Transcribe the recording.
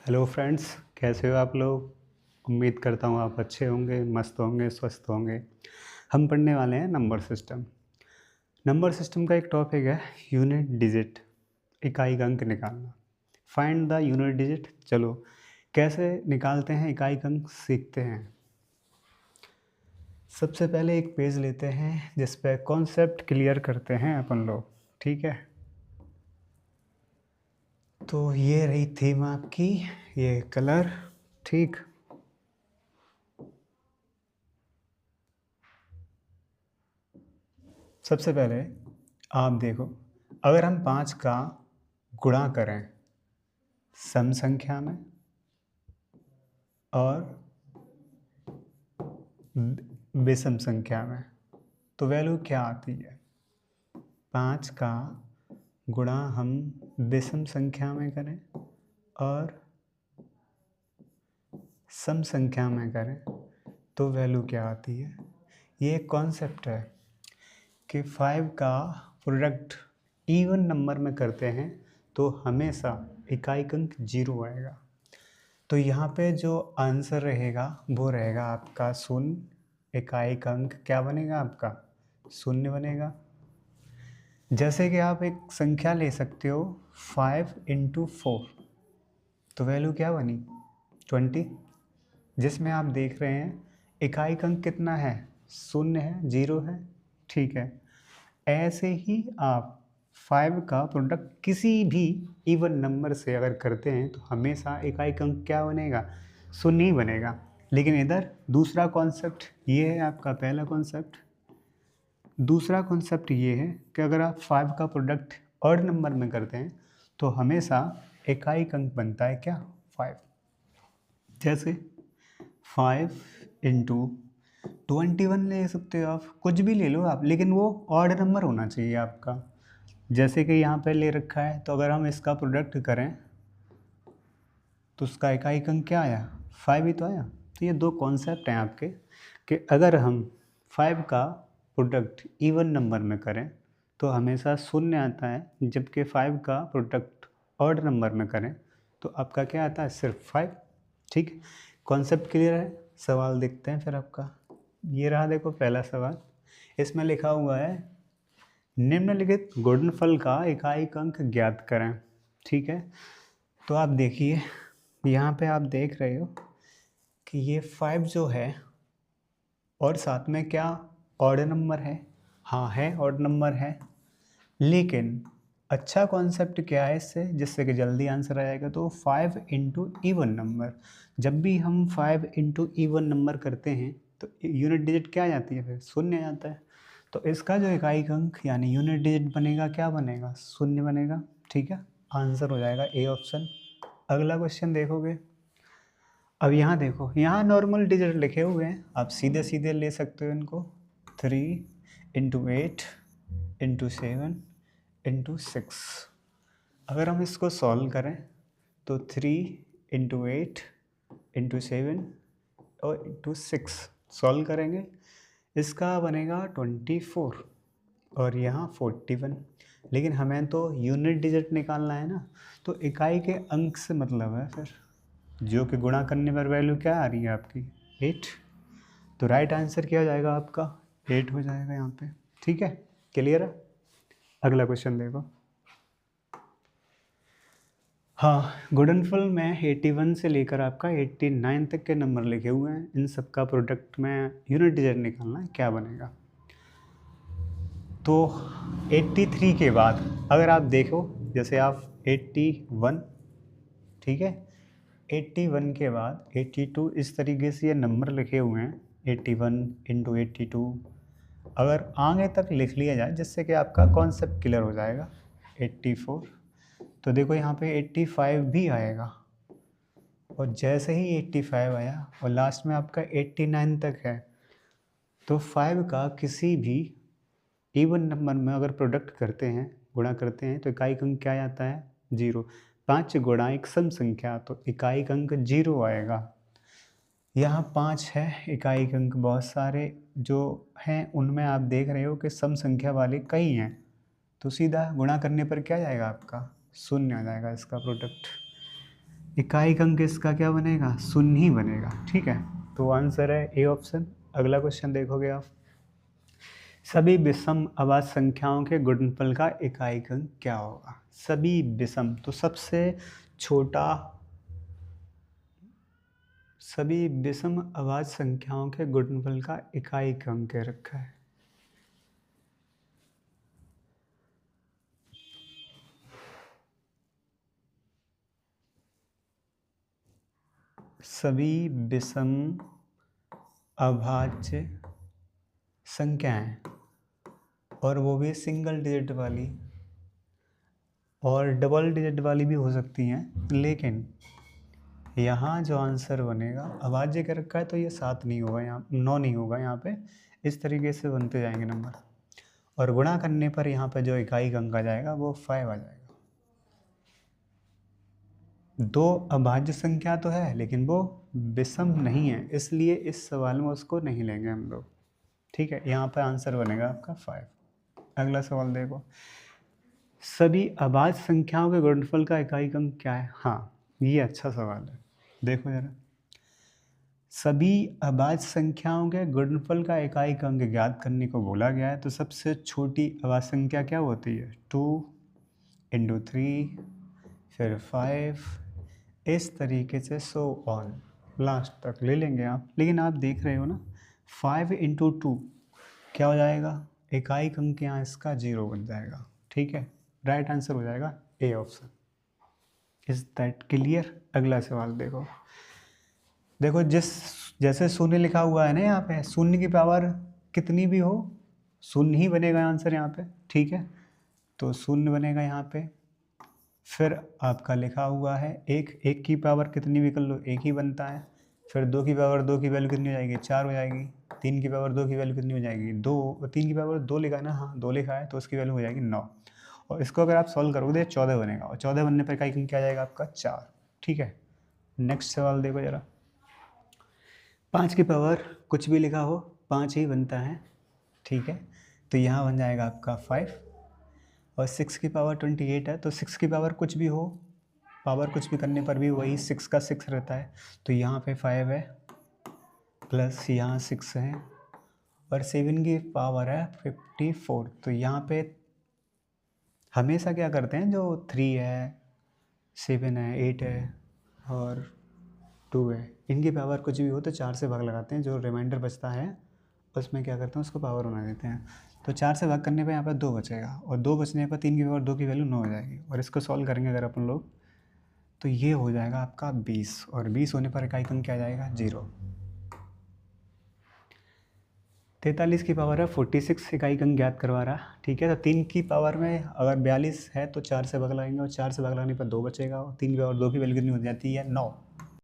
Hello friends, कैसे हो आप लोग। उम्मीद करता हूँ आप अच्छे होंगे, मस्त होंगे, स्वस्थ होंगे। हम पढ़ने वाले हैं नंबर सिस्टम। नंबर सिस्टम का एक टॉपिक है यूनिट डिजिट, इकाई का अंक निकालना। Find the unit digit. चलो कैसे निकालते हैं इकाई का अंक सीखते हैं। सबसे पहले एक पेज लेते हैं जिस पे कॉन्सेप्ट क्लियर करते हैं अपन लोग, ठीक है। तो ये रही थीम आपकी, ये कलर, ठीक। सबसे पहले आप देखो, अगर हम 5 का गुणा करें सम संख्या में और विषम संख्या में, तो वैल्यू क्या आती है। 5 का गुणा हम विषम संख्या में करें और सम संख्या में करें तो वैल्यू क्या आती है। ये एक कॉन्सेप्ट है कि 5 का प्रोडक्ट इवन नंबर में करते हैं तो हमेशा इकाई अंक 0 आएगा। तो यहाँ पे जो आंसर रहेगा वो रहेगा आपका शून्य। इकाई अंक क्या बनेगा आपका, शून्य बनेगा। जैसे कि आप एक संख्या ले सकते हो 5 × 4, तो वैल्यू क्या बनी 20, जिसमें आप देख रहे हैं इकाई अंक कितना है, शून्य है, 0 है, ठीक है। ऐसे ही आप 5 का प्रोडक्ट किसी भी इवन नंबर से अगर करते हैं तो हमेशा इकाई अंक क्या बनेगा, शून्य ही बनेगा। लेकिन इधर दूसरा कॉन्सेप्ट ये है आपका, पहला कॉन्सेप्ट। दूसरा कॉन्सेप्ट ये है कि अगर आप 5 का प्रोडक्ट ऑड नंबर में करते हैं तो हमेशा इकाई अंक बनता है क्या, 5। जैसे 5 × 21 ले सकते हो आप, कुछ भी ले लो आप, लेकिन वो ऑड नंबर होना चाहिए आपका। जैसे कि यहाँ पे ले रखा है, तो अगर हम इसका प्रोडक्ट करें तो उसका इकाई अंक क्या आया, 5 ही तो आया। तो ये दो कॉन्सेप्ट हैं आपके कि अगर हम 5 का प्रोडक्ट इवन नंबर में करें तो हमेशा शून्य आता है, जबकि 5 का प्रोडक्ट ऑड नंबर में करें तो आपका क्या आता है, सिर्फ 5। ठीक, कॉन्सेप्ट क्लियर है। सवाल देखते हैं फिर आपका। ये रहा, देखो पहला सवाल। इसमें लिखा हुआ है निम्नलिखित गुणनफल का इकाई अंक ज्ञात करें, ठीक है। तो आप देखिए, यहाँ पे आप देख रहे हो कि ये 5 जो है और साथ में क्या ऑड नंबर है, हाँ है ऑड नंबर है। लेकिन अच्छा कॉन्सेप्ट क्या है इससे, जिससे कि जल्दी आंसर आ जाएगा, तो 5 × इवन नंबर। जब भी हम 5 × इवन नंबर करते हैं तो यूनिट डिजिट क्या आ जाती है, फिर शून्य आ जाता है। तो इसका जो इकाई अंक यानी यूनिट डिजिट बनेगा, क्या बनेगा, शून्य बनेगा, ठीक है। आंसर हो जाएगा ए ऑप्शन। अगला क्वेश्चन देखोगे, अब यहाँ देखो, यहाँ नॉर्मल डिजिट लिखे हुए हैं, आप सीधे सीधे ले सकते हो इनको। 3 × 8 × 7 × 6। अगर हम इसको सॉल्व करें तो 3 × 8 × 7 और × 6 सॉल्व करेंगे, इसका बनेगा 24 और यहाँ 41। लेकिन हमें तो यूनिट डिजिट निकालना है ना, तो इकाई के अंक से मतलब है फिर, जो कि गुणा करने पर वैल्यू क्या आ रही है आपकी, 8। तो राइट आंसर क्या हो जाएगा आपका, 8 हो जाएगा यहाँ पे, ठीक है। क्लियर है। अगला क्वेश्चन देखो। हाँ, गुणनफल में 81 से लेकर आपका 89 तक के नंबर लिखे हुए हैं, इन सब का प्रोडक्ट में यूनिट डिजिट निकालना है, क्या बनेगा। तो 83 के बाद अगर आप देखो, जैसे आप 81, ठीक है, 81 के बाद 82, इस तरीके से ये नंबर लिखे हुए हैं, 81 × 82। अगर आगे तक लिख लिया जाए जिससे कि आपका कॉन्सेप्ट क्लियर हो जाएगा। 84, तो देखो यहाँ पे 85 भी आएगा, और जैसे ही 85 आया और लास्ट में आपका 89 तक है, तो 5 का किसी भी इवन नंबर में अगर प्रोडक्ट करते हैं, गुणा करते हैं, तो इकाई अंक क्या आता है, 0। 5 गुणा एक सम संख्या, तो इकाई अंक 0 आएगा। यहाँ 5 है, इकाई अंक बहुत सारे जो हैं उनमें आप देख रहे हो कि सम संख्या वाले कई हैं, तो सीधा गुणा करने पर क्या जाएगा आपका, शून्य आ जाएगा इसका प्रोडक्ट। इकाई अंक इसका क्या बनेगा, शून्य ही बनेगा। ठीक है, तो आंसर है ए ऑप्शन। अगला क्वेश्चन देखोगे आप, सभी विषम अभाज्य संख्याओं के गुणनफल का इकाई अंक क्या होगा। सभी विषम, तो सबसे छोटा, सभी विषम अभाज्य संख्याओं के गुणनफल का इकाई अंक रखा है। सभी विषम अभाज्य संख्याएं, और वो भी सिंगल डिजिट वाली, और डबल डिजिट वाली भी हो सकती हैं, लेकिन यहाँ जो आंसर बनेगा, अभाज्य क्या रखा है तो ये 7 नहीं होगा, यहाँ 9 नहीं होगा, यहाँ पे इस तरीके से बनते जाएंगे नंबर, और गुणा करने पर यहाँ पे जो इकाई अंक आ जाएगा वो 5 आ जाएगा। दो अभाज्य संख्या तो है लेकिन वो विषम नहीं है, इसलिए इस सवाल में उसको नहीं लेंगे हम लोग। ठीक है, यहाँ पर आंसर बनेगा आपका 5। अगला सवाल देखो, सभी अभाज्य संख्याओं के गुणनफल का इकाई अंक क्या है। हाँ, ये अच्छा सवाल है, देखो जरा, सभी अभाज्य संख्याओं के गुणनफल का इकाई अंक ज्ञात करने को बोला गया है, तो सबसे छोटी अभाज्य संख्या क्या होती है, 2 × 3, फिर 5, इस तरीके से सो ऑन लास्ट तक ले लेंगे आप। लेकिन आप देख रहे हो ना, 5 × 2 क्या हो जाएगा, इकाई अंक यहाँ इसका 0 बन जाएगा। ठीक है, राइट आंसर हो जाएगा A option. Is that clear. अगला सवाल देखो, देखो जैसे शून्य लिखा हुआ है ना यहाँ पे, शून्य की पावर कितनी भी हो शून्य ही बनेगा आंसर यहाँ पे। ठीक है, तो शून्य बनेगा यहाँ पे। फिर आपका लिखा हुआ है एक की पावर कितनी भी कर लो, एक ही बनता है। फिर 2 की पावर 2 की वैल्यू कितनी हो जाएगी, 4 हो जाएगी। 3 की पावर 2 की वैल्यू कितनी हो जाएगी, 2। 3 की पावर 2 लिखा है ना, हाँ 2 लिखा है, तो उसकी वैल्यू हो जाएगी 9। और इसको अगर आप सॉल्व करोगे 14 बनेगा, और 14 बनने पर इकाई अंक क्या आ जाएगा आपका 4। ठीक है, नेक्स्ट सवाल देखो जरा, 5 की पावर कुछ भी लिखा हो 5 ही बनता है। ठीक है, तो यहाँ बन जाएगा आपका 5। और 6 की पावर 28 है, तो 6 की पावर कुछ भी हो, पावर कुछ भी करने पर भी वही 6 का 6 रहता है, तो यहाँ पे 5 है प्लस यहाँ 6 है, और 7 की पावर है 54। तो यहाँ पे हमेशा क्या करते हैं, जो 3 है, 7 है, 8 है और 2 है, इनकी पावर कुछ भी हो तो 4 से भाग लगाते हैं, जो रिमाइंडर बचता है उसमें क्या करते हैं, उसको पावर बना देते हैं। तो 4 से भाग करने पे यहाँ पर 2 बचेगा, और 2 बचने पर 3 की पावर 2 की वैल्यू 9 हो जाएगी। और इसको सॉल्व करेंगे अगर अपन लोग, तो ये हो जाएगा आपका 20, और 20 होने पर इकाई अंक क्या आ जाएगा, 0। 43 की पावर है 46, इकाई अंक ज्ञात करवा रहा। ठीक है, तो 3 की पावर में अगर 42 है तो 4 से भाग लगाएंगे, और 4 से भाग लगाने पर 2 बचेगा, और 3 की पावर 2 की वैल्यू कितनी हो जाती है, 9।